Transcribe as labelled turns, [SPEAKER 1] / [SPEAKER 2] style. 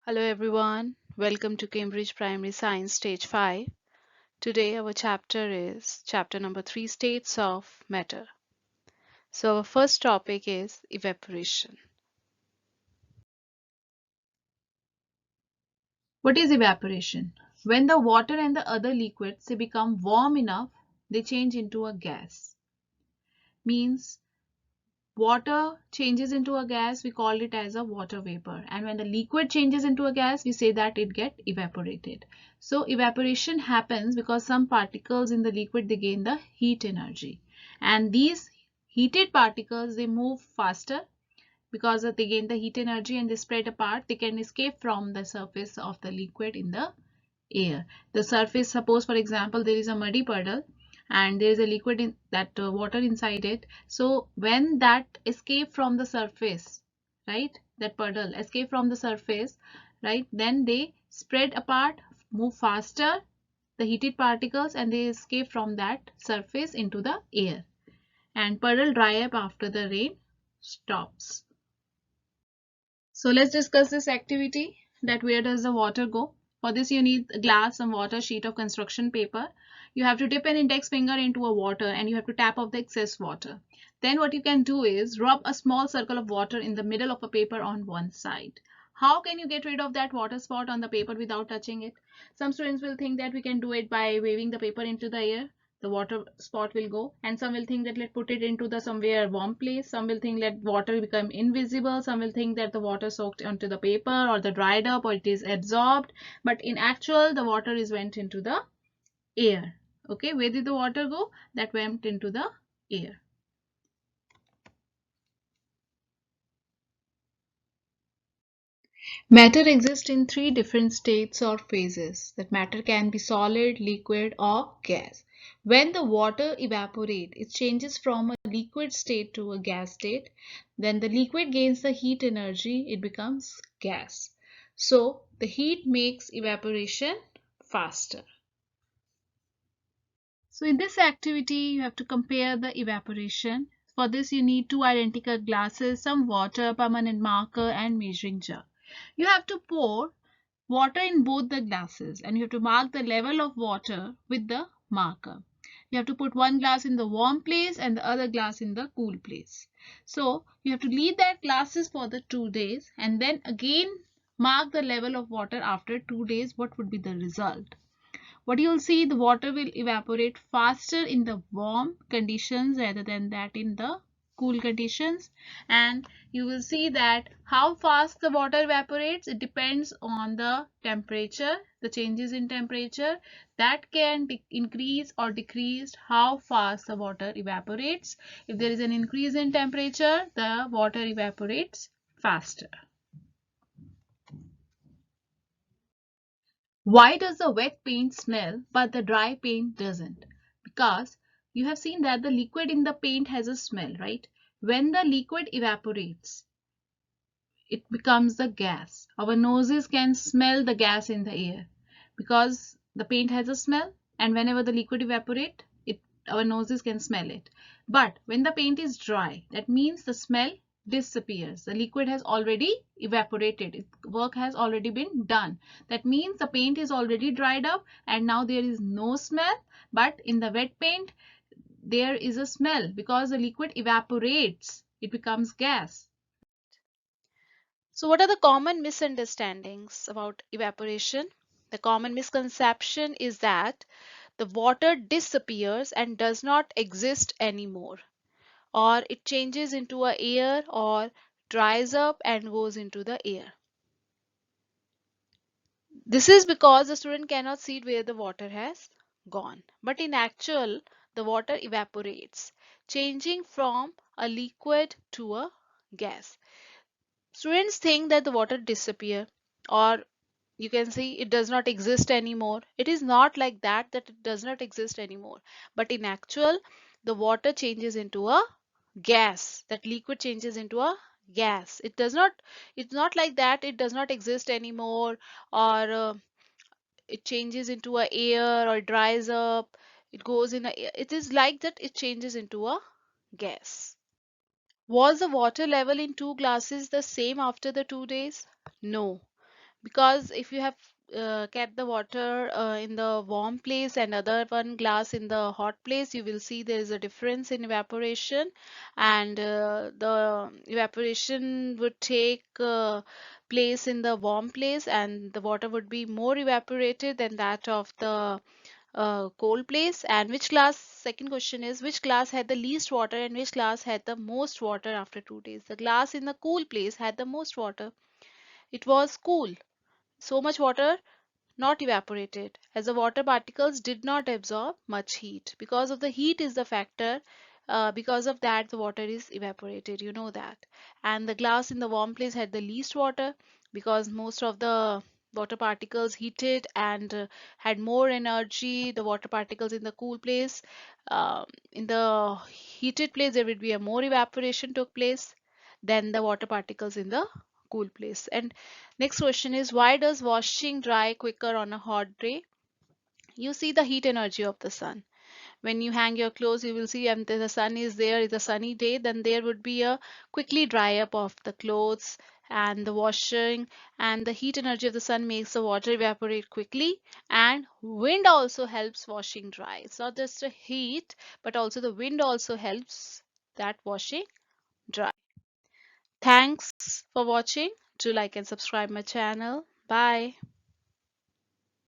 [SPEAKER 1] Hello everyone, welcome to Cambridge Primary Science Stage 5. Today our chapter is chapter number 3, States of Matter. So our first topic is evaporation.
[SPEAKER 2] What is evaporation? When the water and the other liquids they become warm enough, they change into a gas. Means water changes into a gas, we call it as a water vapor. And when the liquid changes into a gas, we say that it get evaporated. So evaporation happens because some particles in the liquid they gain the heat energy. And these heated particles they move faster because they gain the heat energy and they spread apart. They can escape from the surface of the liquid in the air. The surface, suppose for example there is a muddy puddle and there is a liquid in that water inside it. So when that escape from the surface, right, that puddle escape from the surface, right, then they spread apart, move faster, the heated particles, and they escape from that surface into the air, and puddle dry up after the rain stops. So let's discuss this activity, that where does the water go. For this you need a glass, some water, sheet of construction paper. You have to dip an index finger into a water and you have to tap off the excess water. Then what you can do is rub a small circle of water in the middle of a paper on one side. How can you get rid of that water spot on the paper without touching it? Some students will think that we can do it by waving the paper into the air, the water spot will go, and some will think that let's put it into the somewhere warm place. Some will think that water become invisible. Some will think that the water soaked onto the paper or the dried up or it is absorbed, but in actual the water is went into the air. Okay, where did the water go? That went into the air. Matter exists in three different states or phases. That matter can be solid, liquid, or gas. When the water evaporates, it changes from a liquid state to a gas state. Then the liquid gains the heat energy, it becomes gas. So the heat makes evaporation faster. So in this activity, you have to compare the evaporation. For this, you need two identical glasses, some water, permanent marker, and measuring jar. You have to pour water in both the glasses and you have to mark the level of water with the marker. You have to put one glass in the warm place and the other glass in the cool place. So you have to leave that glasses for the 2 days and then again mark the level of water after 2 days. What would be the result? What you'll see, the water will evaporate faster in the warm conditions rather than that in the cool conditions. And you will see that how fast the water evaporates, it depends on the temperature, the changes in temperature that can increase or decrease how fast the water evaporates. If there is an increase in temperature, the water evaporates faster. Why does the wet paint smell but the dry paint doesn't? Because you have seen that the liquid in the paint has a smell, right? When the liquid evaporates, it becomes the gas. Our noses can smell the gas in the air because the paint has a smell, and whenever the liquid evaporates, our noses can smell it. But when the paint is dry, that means the smell disappears. The liquid has already evaporated. Its work has already been done. That means the paint is already dried up and now there is no smell. But in the wet paint, there is a smell because the liquid evaporates. It becomes gas.
[SPEAKER 1] So what are the common misunderstandings about evaporation? The common misconception is that the water disappears and does not exist anymore, or it changes into a air or dries up and goes into the air. This is because the student cannot see where the water has gone. But in actual, the water evaporates, changing from a liquid to a gas. Students think that the water disappear, or you can see it does not exist anymore. It is not like that, that it does not exist anymore. But in actual, the water changes into a gas. That liquid changes into a gas. It's not like that it does not exist anymore, or it changes into a air or dries up, it goes in a, it is like that it changes into a gas. Was the water level in two glasses the same after the 2 days? No, because if you have kept the water in the warm place and other one glass in the hot place, you will see there is a difference in evaporation, and the evaporation would take place in the warm place, and the water would be more evaporated than that of the cold place. And which glass, second question is, which glass had the least water and which glass had the most water after 2 days? The glass in the cool place had the most water. It was cool. So much water not evaporated, as the water particles did not absorb much heat. Because of the heat is the factor, because of that the water is evaporated, you know that. And the glass in the warm place had the least water, because most of the water particles heated and had more energy. The water particles in the cool place, in the heated place, there would be a more evaporation took place than the water particles in the cool place. And next question is, why does washing dry quicker on a hot day? You see the heat energy of the sun. When you hang your clothes, you will see, and the sun is there, it's a sunny day, then there would be a quickly dry up of the clothes and the washing, and the heat energy of the sun makes the water evaporate quickly. And wind also helps washing dry. It's not just the heat, but also the wind also helps that washing dry. Thanks for watching. Do like and subscribe my channel. Bye.